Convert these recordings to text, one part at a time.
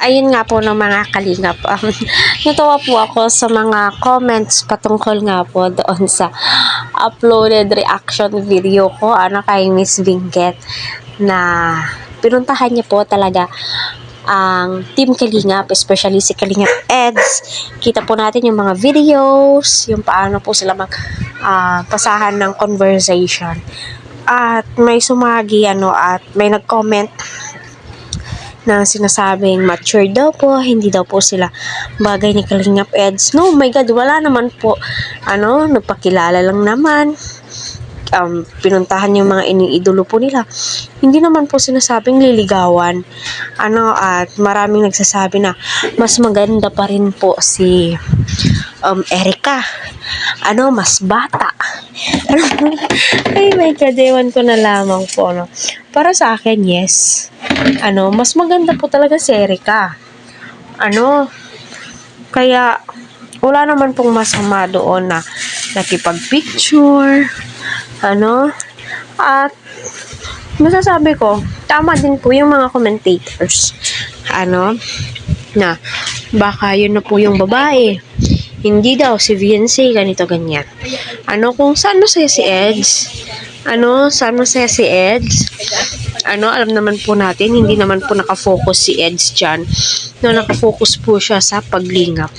ayun nga po ng mga kalingap. Natawa po ako sa mga comments patungkol nga po doon sa uploaded reaction video ko kay Miss Vinket na pinuntahan niya po talaga ang Team Kalingap, especially si Kalingap Eds. Kita po natin yung mga videos, yung paano po sila pasahan ng conversation. At may sumagi at may nag-comment na sinasabing mature daw po, hindi daw po sila bagay ni Kalingap Eds. No, my God, wala naman po. Nagpakilala lang naman. Pinuntahan yung mga iniidolo po nila. Hindi naman po sinasabing liligawan. At maraming nagsasabi na mas maganda pa rin po si Erica. Mas bata. Ay, my God, ewan ko na lamang po, Para sa akin, yes. Mas maganda po talaga si Erica. Kaya, wala naman pong masama doon na nakipag-picture, at masasabi ko, tama din po yung mga commentators, na baka yun na po yung babae. Hindi daw si VNC, ganito, ganyan. Kung saan masaya si Eds, alam naman po natin, hindi naman po nakafocus si Eds dyan. Nakafocus po siya sa paglingap.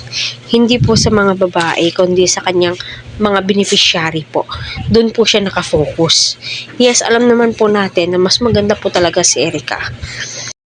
Hindi po sa mga babae, kundi sa kanyang mga beneficiary po. Doon po siya nakafocus. Yes, alam naman po natin na mas maganda po talaga si Erica.